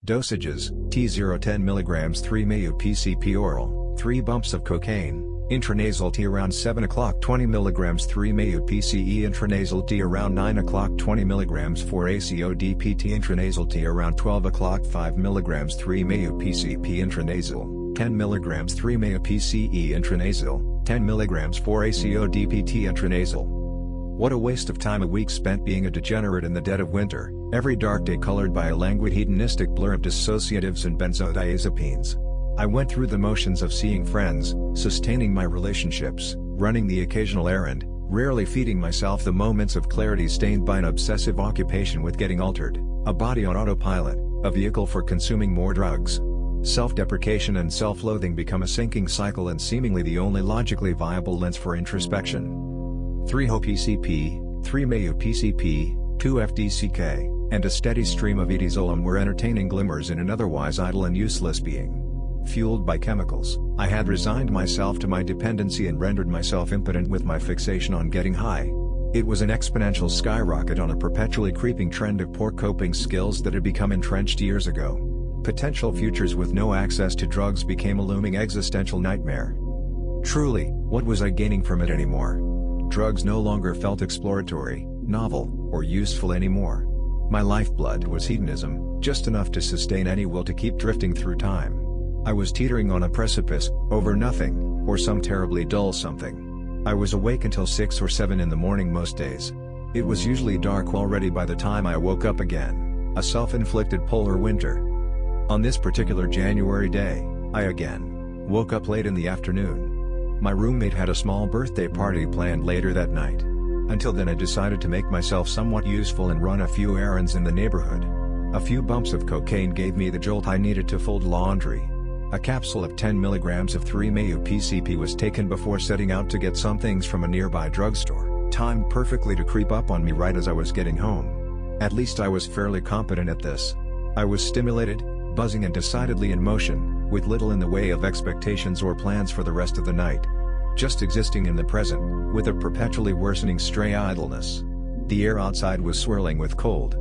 Dosages: T0 10 mg 3-MEO-PCP oral, 3 bumps of cocaine, intranasal T around 7 o'clock 20 mg 3-MEO-PCE intranasal T around 9 o'clock 20 mg 4-AcO-DPT intranasal T around 12 o'clock 5 mg 3-MEO-PCP intranasal, 10 mg 3-MEO-PCE intranasal, 10 mg 4-AcO-DPT intranasal. What a waste of time, a week spent being a degenerate in the dead of winter, every dark day colored by a languid hedonistic blur of dissociatives and benzodiazepines. I went through the motions of seeing friends, sustaining my relationships, running the occasional errand, rarely feeding myself the moments of clarity stained by an obsessive occupation with getting altered, a body on autopilot, a vehicle for consuming more drugs. Self-deprecation and self-loathing become a sinking cycle and seemingly the only logically viable lens for introspection. 3-MEO-PCP, 3-MEO-PCP, 2-FDCK, and a steady stream of edizolone were entertaining glimmers in an otherwise idle and useless being. Fueled by chemicals, I had resigned myself to my dependency and rendered myself impotent with my fixation on getting high. It was an exponential skyrocket on a perpetually creeping trend of poor coping skills that had become entrenched years ago. Potential futures with no access to drugs became a looming existential nightmare. Truly, what was I gaining from it anymore? Drugs no longer felt exploratory, novel, or useful anymore. My lifeblood was hedonism, just enough to sustain any will to keep drifting through time. I was teetering on a precipice, over nothing, or some terribly dull something. I was awake until 6 or 7 in the morning most days. It was usually dark already by the time I woke up again, a self-inflicted polar winter. On this particular January day, I again woke up late in the afternoon. My roommate had a small birthday party planned later that night. Until then I decided to make myself somewhat useful and run a few errands in the neighborhood. A few bumps of cocaine gave me the jolt I needed to fold laundry. A capsule of 10 mg of 3-MEO-PCP was taken before setting out to get some things from a nearby drugstore, timed perfectly to creep up on me right as I was getting home. At least I was fairly competent at this. I was stimulated, buzzing and decidedly in motion, with little in the way of expectations or plans for the rest of the night. Just existing in the present, with a perpetually worsening stray idleness. The air outside was swirling with cold.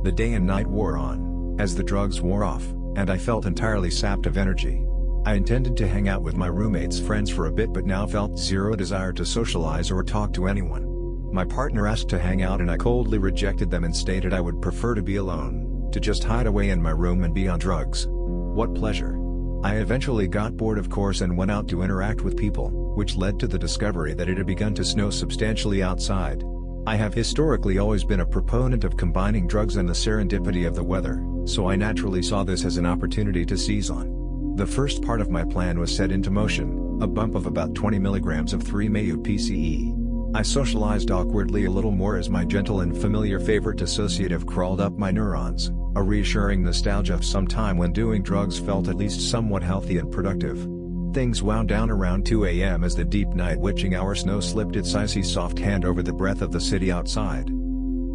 The day and night wore on, as the drugs wore off, and I felt entirely sapped of energy. I intended to hang out with my roommate's friends for a bit but now felt zero desire to socialize or talk to anyone. My partner asked to hang out and I coldly rejected them and stated I would prefer to be alone, to just hide away in my room and be on drugs. What pleasure. I eventually got bored of course and went out to interact with people, which led to the discovery that it had begun to snow substantially outside. I have historically always been a proponent of combining drugs and the serendipity of the weather, so I naturally saw this as an opportunity to seize on. The first part of my plan was set into motion, a bump of about 20 mg of 3-MEO-PCE. I socialized awkwardly a little more as my gentle and familiar favorite dissociative crawled up my neurons, a reassuring nostalgia of some time when doing drugs felt at least somewhat healthy and productive. Things wound down around 2 a.m. as the deep night witching hour snow slipped its icy soft hand over the breath of the city outside.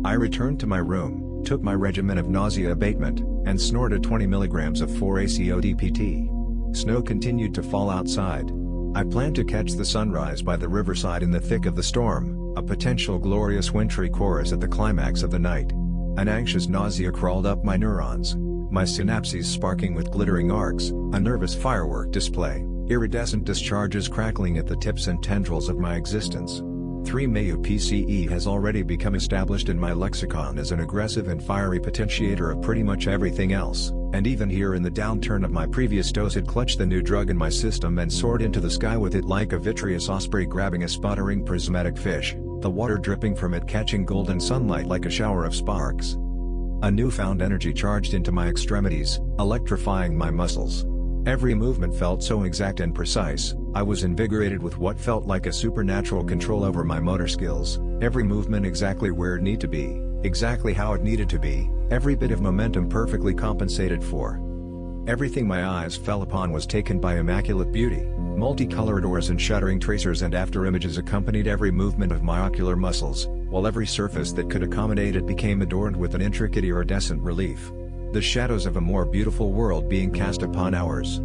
I returned to my room, took my regimen of nausea abatement, and snorted 20 mg of 4-AcO-DPT. Snow continued to fall outside. I planned to catch the sunrise by the riverside in the thick of the storm, a potential glorious wintry chorus at the climax of the night. An anxious nausea crawled up my neurons, my synapses sparking with glittering arcs, a nervous firework display, iridescent discharges crackling at the tips and tendrils of my existence. 3-MEO-PCE has already become established in my lexicon as an aggressive and fiery potentiator of pretty much everything else, and even here in the downturn of my previous dose it clutched the new drug in my system and soared into the sky with it like a vitreous osprey grabbing a sputtering prismatic fish, the water dripping from it catching golden sunlight like a shower of sparks. A newfound energy charged into my extremities, electrifying my muscles. Every movement felt so exact and precise, I was invigorated with what felt like a supernatural control over my motor skills, every movement exactly where it needed to be, exactly how it needed to be, every bit of momentum perfectly compensated for. Everything my eyes fell upon was taken by immaculate beauty, multicolored ores and shuddering tracers and afterimages accompanied every movement of my ocular muscles, while every surface that could accommodate it became adorned with an intricate iridescent relief. The shadows of a more beautiful world being cast upon ours.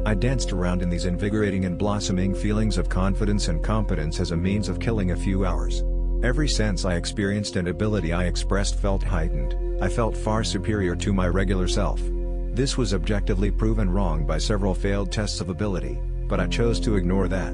I danced around in these invigorating and blossoming feelings of confidence and competence as a means of killing a few hours. Every sense I experienced and ability I expressed felt heightened. I felt far superior to my regular self. This was objectively proven wrong by several failed tests of ability, but I chose to ignore that.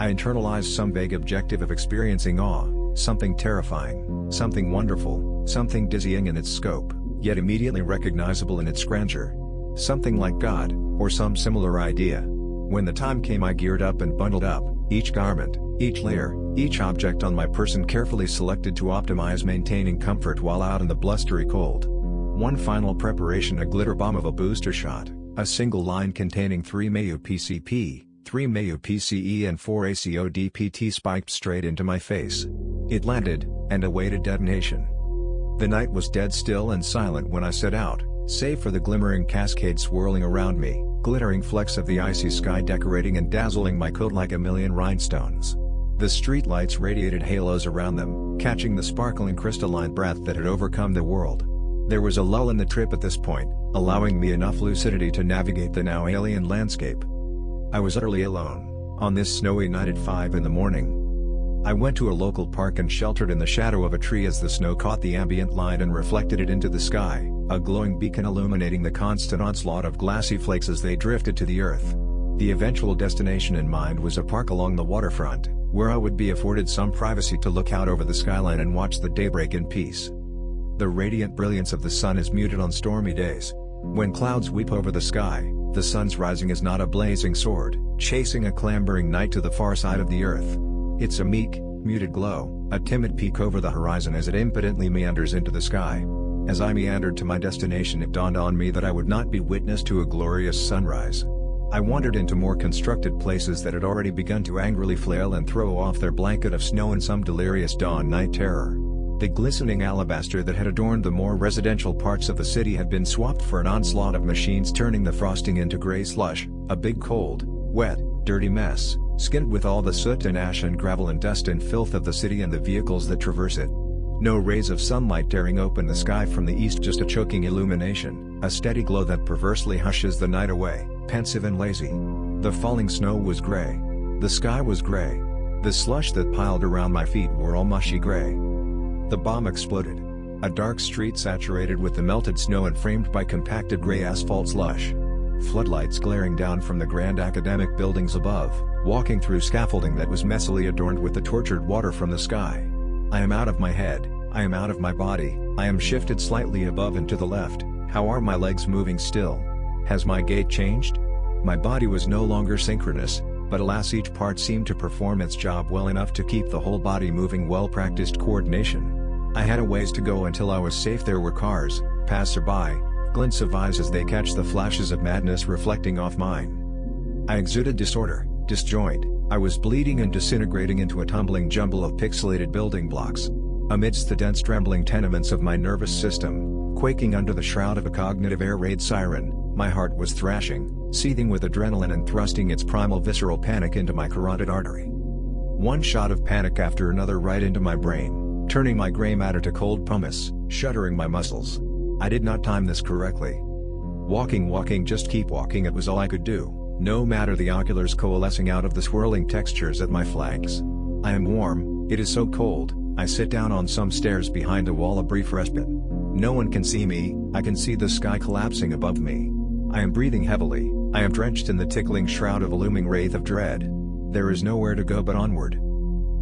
I internalized some vague objective of experiencing awe, something terrifying, something wonderful, something dizzying in its scope, yet immediately recognizable in its grandeur. Something like God, or some similar idea. When the time came, I geared up and bundled up, each garment, each layer, each object on my person carefully selected to optimize maintaining comfort while out in the blustery cold. One final preparation, a glitter bomb of a booster shot, a single line containing 3-MEO-PCP, 3-MEO-PCE and 4-AcO-DPT spiked straight into my face. It landed, and awaited detonation. The night was dead still and silent when I set out, save for the glimmering cascade swirling around me, glittering flecks of the icy sky decorating and dazzling my coat like a million rhinestones. The streetlights radiated halos around them, catching the sparkling crystalline breath that had overcome the world. There was a lull in the trip at this point, allowing me enough lucidity to navigate the now alien landscape. I was utterly alone, on this snowy night at 5 in the morning. I went to a local park and sheltered in the shadow of a tree as the snow caught the ambient light and reflected it into the sky, a glowing beacon illuminating the constant onslaught of glassy flakes as they drifted to the earth. The eventual destination in mind was a park along the waterfront, where I would be afforded some privacy to look out over the skyline and watch the daybreak in peace. The radiant brilliance of the sun is muted on stormy days. When clouds weep over the sky, the sun's rising is not a blazing sword, chasing a clambering night to the far side of the earth. It's a meek, muted glow, a timid peek over the horizon as it impotently meanders into the sky. As I meandered to my destination, it dawned on me that I would not be witness to a glorious sunrise. I wandered into more constructed places that had already begun to angrily flail and throw off their blanket of snow in some delirious dawn night terror. The glistening alabaster that had adorned the more residential parts of the city had been swapped for an onslaught of machines turning the frosting into gray slush, a big cold, wet, dirty mess, skinned with all the soot and ash and gravel and dust and filth of the city and the vehicles that traverse it. No rays of sunlight tearing open the sky from the east, just a choking illumination, a steady glow that perversely hushes the night away, pensive and lazy. The falling snow was gray. The sky was gray. The slush that piled around my feet were all mushy gray. The bomb exploded. A dark street saturated with the melted snow and framed by compacted gray asphalt slush. Floodlights glaring down from the grand academic buildings above, walking through scaffolding that was messily adorned with the tortured water from the sky. I am out of my head, I am out of my body, I am shifted slightly above and to the left. How are my legs moving still? Has my gait changed? My body was no longer synchronous, but alas, each part seemed to perform its job well enough to keep the whole body moving. Well-practiced coordination. I had a ways to go until I was safe. There were cars, passerby, glints of eyes as they catch the flashes of madness reflecting off mine. I exuded disorder, disjoint. I was bleeding and disintegrating into a tumbling jumble of pixelated building blocks. Amidst the dense trembling tenements of my nervous system, quaking under the shroud of a cognitive air raid siren, my heart was thrashing, seething with adrenaline and thrusting its primal visceral panic into my carotid artery. One shot of panic after another right into my brain, turning my gray matter to cold pumice, shuddering my muscles. I did not time this correctly. Walking, just keep walking, it was all I could do, no matter the oculars coalescing out of the swirling textures at my flanks. I am warm, it is so cold. I sit down on some stairs behind a wall, a brief respite. No one can see me, I can see the sky collapsing above me. I am breathing heavily, I am drenched in the tickling shroud of a looming wraith of dread. There is nowhere to go but onward.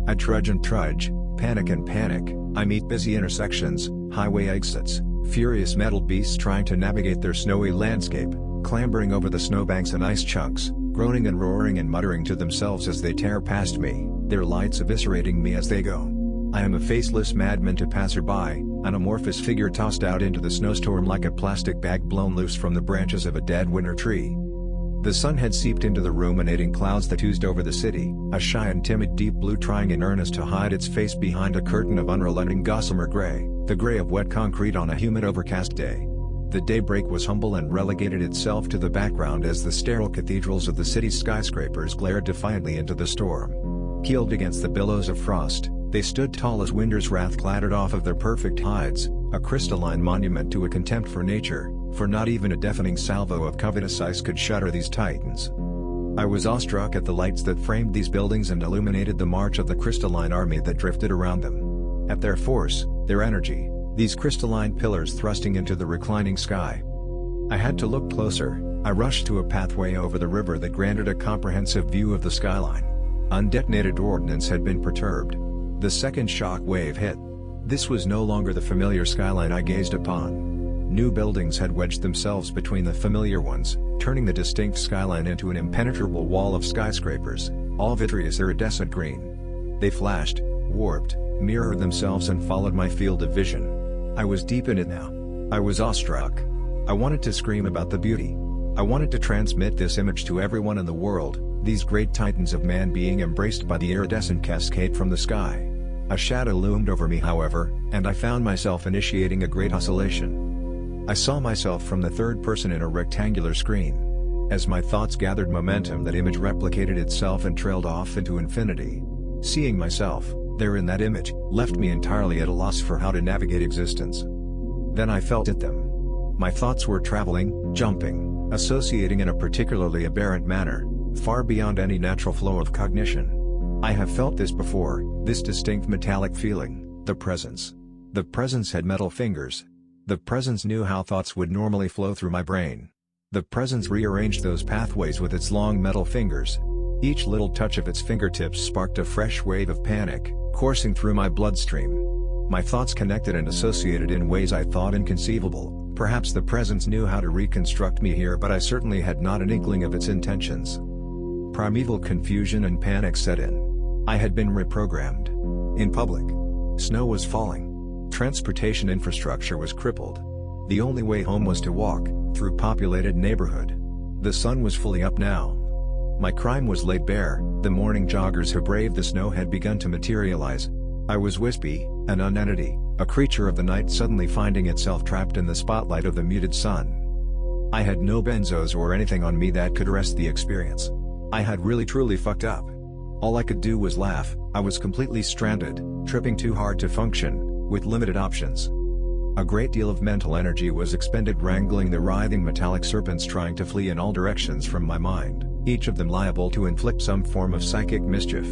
I trudge and trudge, panic and panic, I meet busy intersections, highway exits, furious metal beasts trying to navigate their snowy landscape, clambering over the snowbanks and ice chunks, groaning and roaring and muttering to themselves as they tear past me, their lights eviscerating me as they go. I am a faceless madman to passerby, an amorphous figure tossed out into the snowstorm like a plastic bag blown loose from the branches of a dead winter tree. The sun had seeped into the ruminating clouds that oozed over the city, a shy and timid deep blue trying in earnest to hide its face behind a curtain of unrelenting gossamer gray, the gray of wet concrete on a humid overcast day. The daybreak was humble and relegated itself to the background as the sterile cathedrals of the city's skyscrapers glared defiantly into the storm. Keeled against the billows of frost, they stood tall as winter's wrath clattered off of their perfect hides, a crystalline monument to a contempt for nature, for not even a deafening salvo of covetous ice could shatter these titans. I was awestruck at the lights that framed these buildings and illuminated the march of the crystalline army that drifted around them. At their force, their energy, these crystalline pillars thrusting into the reclining sky. I had to look closer. I rushed to a pathway over the river that granted a comprehensive view of the skyline. Undetonated ordnance had been perturbed. The second shock wave hit. This was no longer the familiar skyline I gazed upon. New buildings had wedged themselves between the familiar ones, turning the distinct skyline into an impenetrable wall of skyscrapers, all vitreous iridescent green. They flashed, warped, mirrored themselves and followed my field of vision. I was deep in it now. I was awestruck. I wanted to scream about the beauty. I wanted to transmit this image to everyone in the world, these great titans of man being embraced by the iridescent cascade from the sky. A shadow loomed over me however, and I found myself initiating a great oscillation. I saw myself from the third person in a rectangular screen. As my thoughts gathered momentum, that image replicated itself and trailed off into infinity. Seeing myself, there in that image, left me entirely at a loss for how to navigate existence. Then I felt at them. My thoughts were traveling, jumping, associating in a particularly aberrant manner, far beyond any natural flow of cognition. I have felt this before, this distinct metallic feeling, the presence. The presence had metal fingers. The presence knew how thoughts would normally flow through my brain. The presence rearranged those pathways with its long metal fingers. Each little touch of its fingertips sparked a fresh wave of panic, coursing through my bloodstream. My thoughts connected and associated in ways I thought inconceivable. Perhaps the presence knew how to reconstruct me here, but I certainly had not an inkling of its intentions. Primeval confusion and panic set in. I had been reprogrammed. In public. Snow was falling. Transportation infrastructure was crippled. The only way home was to walk, through populated neighborhood. The sun was fully up now. My crime was laid bare, the morning joggers who braved the snow had begun to materialize. I was wispy, an unentity, a creature of the night suddenly finding itself trapped in the spotlight of the muted sun. I had no benzos or anything on me that could arrest the experience. I had really truly fucked up. All I could do was laugh. I was completely stranded, tripping too hard to function, with limited options. A great deal of mental energy was expended wrangling the writhing metallic serpents trying to flee in all directions from my mind, each of them liable to inflict some form of psychic mischief.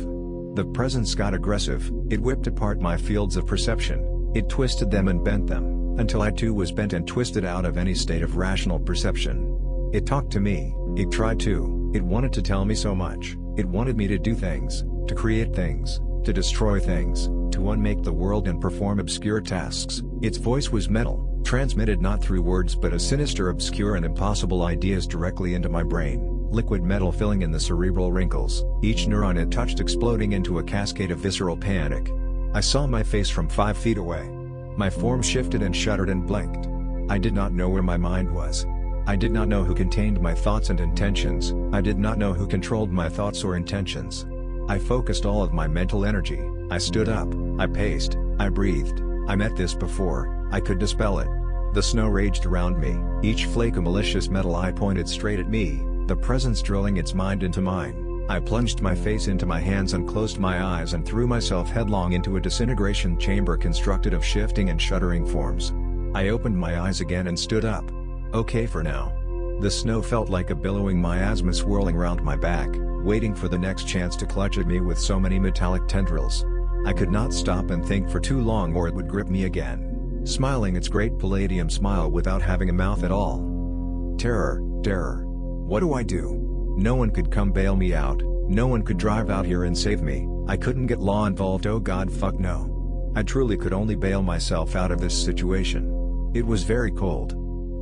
The presence got aggressive, it whipped apart my fields of perception, it twisted them and bent them, until I too was bent and twisted out of any state of rational perception. It talked to me, it tried to, it wanted to tell me so much, it wanted me to do things, to create things, to destroy things, to unmake the world and perform obscure tasks. Its voice was metal, transmitted not through words but as sinister, obscure and impossible ideas directly into my brain. Liquid metal filling in the cerebral wrinkles, each neuron it touched exploding into a cascade of visceral panic. I saw my face from 5 feet away. My form shifted and shuddered and blinked. I did not know where my mind was. I did not know who contained my thoughts and intentions. I did not know who controlled my thoughts or intentions. I focused all of my mental energy. I stood up, I paced, I breathed. I met this before, I could dispel it. The snow raged around me, each flake a malicious metal eye pointed straight at me. The presence drilling its mind into mine. I plunged my face into my hands and closed my eyes and threw myself headlong into a disintegration chamber constructed of shifting and shuddering forms. I opened my eyes again and stood up. Okay for now. The snow felt like a billowing miasma swirling round my back, waiting for the next chance to clutch at me with so many metallic tendrils. I could not stop and think for too long or it would grip me again, smiling its great palladium smile without having a mouth at all. Terror, terror. What do I do? No one could come bail me out, no one could drive out here and save me, I couldn't get law involved, oh god fuck no. I truly could only bail myself out of this situation. It was very cold.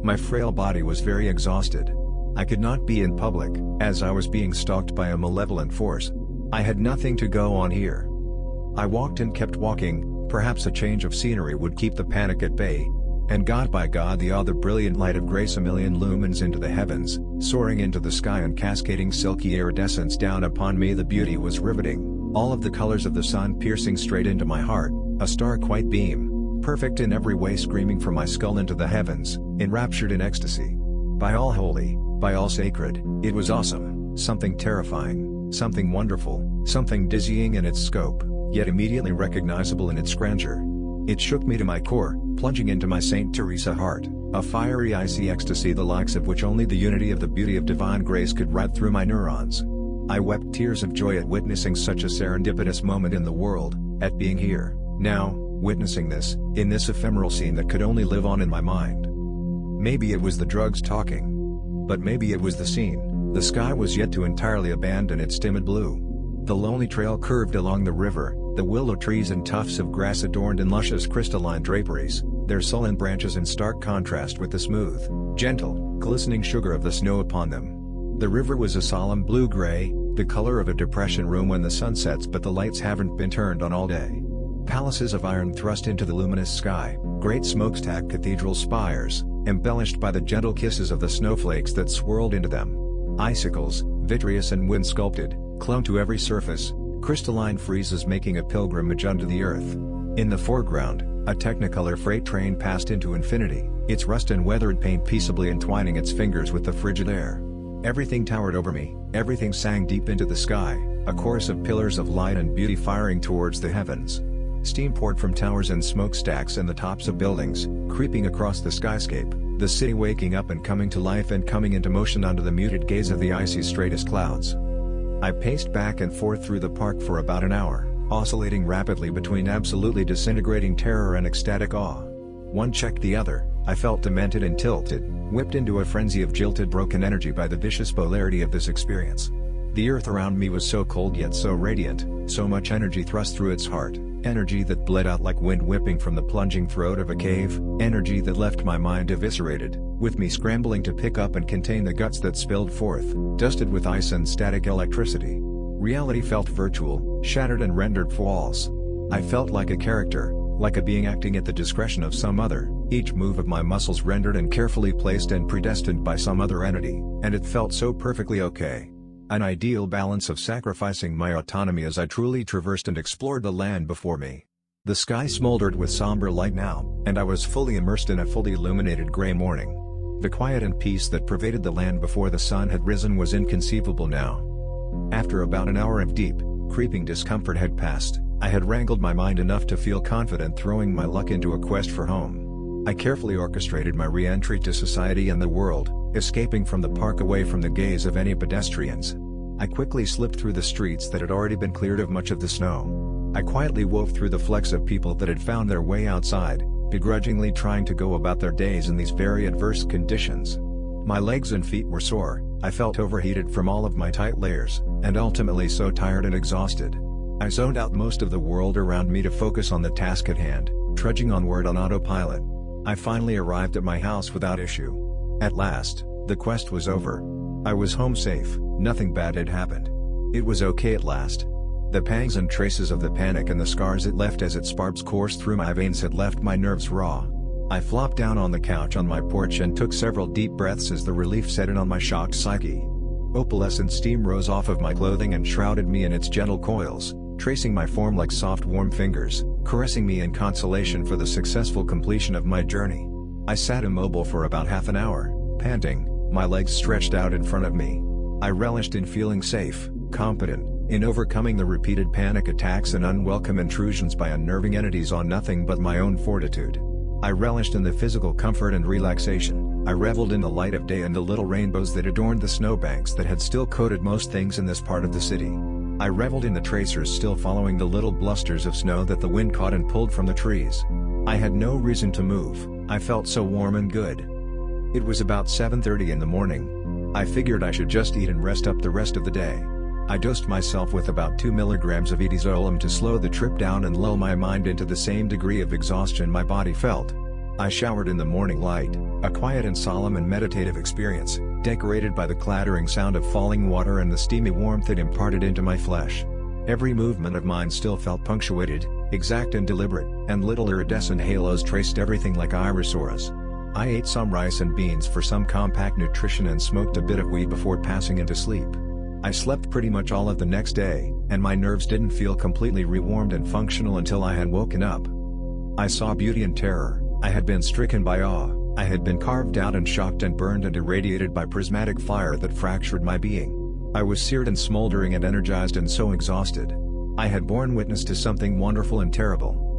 My frail body was very exhausted. I could not be in public, as I was being stalked by a malevolent force. I had nothing to go on here. I walked and kept walking, perhaps a change of scenery would keep the panic at bay. And God by God the other brilliant light of grace, a million lumens into the heavens, soaring into the sky and cascading silky iridescence down upon me. The beauty was riveting, all of the colors of the sun piercing straight into my heart, a star-white beam, perfect in every way screaming from my skull into the heavens, enraptured in ecstasy. By all holy, by all sacred, it was awesome, something terrifying, something wonderful, something dizzying in its scope, yet immediately recognizable in its grandeur. It shook me to my core, plunging into my Saint Teresa heart, a fiery icy ecstasy the likes of which only the unity of the beauty of divine grace could ride through my neurons. I wept tears of joy at witnessing such a serendipitous moment in the world, at being here, now, witnessing this, in this ephemeral scene that could only live on in my mind. Maybe it was the drugs talking. But maybe it was the scene. The sky was yet to entirely abandon its timid blue. The lonely trail curved along the river, the willow trees and tufts of grass adorned in luscious crystalline draperies, their sullen branches in stark contrast with the smooth, gentle, glistening sugar of the snow upon them. The river was a solemn blue-gray, the color of a depression room when the sun sets but the lights haven't been turned on all day. Palaces of iron thrust into the luminous sky, great smokestack cathedral spires, embellished by the gentle kisses of the snowflakes that swirled into them. Icicles, vitreous and wind-sculpted, clung to every surface, crystalline friezes making a pilgrimage unto the earth. In the foreground, a Technicolor freight train passed into infinity, its rust and weathered paint peaceably entwining its fingers with the frigid air. Everything towered over me, everything sang deep into the sky, a chorus of pillars of light and beauty firing towards the heavens. Steam poured from towers and smokestacks and the tops of buildings, creeping across the skyscape, the city waking up and coming to life and coming into motion under the muted gaze of the icy straightest clouds. I paced back and forth through the park for about an hour, oscillating rapidly between absolutely disintegrating terror and ecstatic awe. One checked the other, I felt demented and tilted, whipped into a frenzy of jilted broken energy by the vicious polarity of this experience. The earth around me was so cold yet so radiant, so much energy thrust through its heart, energy that bled out like wind whipping from the plunging throat of a cave, energy that left my mind eviscerated, with me scrambling to pick up and contain the guts that spilled forth, dusted with ice and static electricity. Reality felt virtual, shattered and rendered false. I felt like a character, like a being acting at the discretion of some other, each move of my muscles rendered and carefully placed and predestined by some other entity, and it felt so perfectly okay. An ideal balance of sacrificing my autonomy as I truly traversed and explored the land before me. The sky smoldered with somber light now, and I was fully immersed in a fully illuminated gray morning. The quiet and peace that pervaded the land before the sun had risen was inconceivable now. After about an hour of deep, creeping discomfort had passed, I had wrangled my mind enough to feel confident throwing my luck into a quest for home. I carefully orchestrated my re-entry to society and the world, escaping from the park away from the gaze of any pedestrians. I quickly slipped through the streets that had already been cleared of much of the snow. I quietly wove through the flecks of people that had found their way outside, begrudgingly trying to go about their days in these very adverse conditions. My legs and feet were sore, I felt overheated from all of my tight layers, and ultimately so tired and exhausted. I zoned out most of the world around me to focus on the task at hand, trudging onward on autopilot. I finally arrived at my house without issue. At last, the quest was over. I was home safe, nothing bad had happened. It was okay at last. The pangs and traces of the panic and the scars it left as its sparks coursed through my veins had left my nerves raw. I flopped down on the couch on my porch and took several deep breaths as the relief set in on my shocked psyche. Opalescent steam rose off of my clothing and shrouded me in its gentle coils, tracing my form like soft warm fingers, caressing me in consolation for the successful completion of my journey. I sat immobile for about half an hour, panting, my legs stretched out in front of me. I relished in feeling safe, competent, in overcoming the repeated panic attacks and unwelcome intrusions by unnerving entities on nothing but my own fortitude. I relished in the physical comfort and relaxation, I reveled in the light of day and the little rainbows that adorned the snowbanks that had still coated most things in this part of the city. I reveled in the tracers still following the little blusters of snow that the wind caught and pulled from the trees. I had no reason to move, I felt so warm and good. It was about 7:30 in the morning. I figured I should just eat and rest up the rest of the day. I dosed myself with about 2 milligrams of edizolum to slow the trip down and lull my mind into the same degree of exhaustion my body felt. I showered in the morning light, a quiet and solemn and meditative experience, decorated by the clattering sound of falling water and the steamy warmth it imparted into my flesh. Every movement of mine still felt punctuated, exact and deliberate, and little iridescent halos traced everything like iris auras. I ate some rice and beans for some compact nutrition and smoked a bit of weed before passing into sleep. I slept pretty much all of the next day, and my nerves didn't feel completely rewarmed and functional until I had woken up. I saw beauty and terror, I had been stricken by awe, I had been carved out and shocked and burned and irradiated by prismatic fire that fractured my being. I was seared and smoldering and energized and so exhausted. I had borne witness to something wonderful and terrible.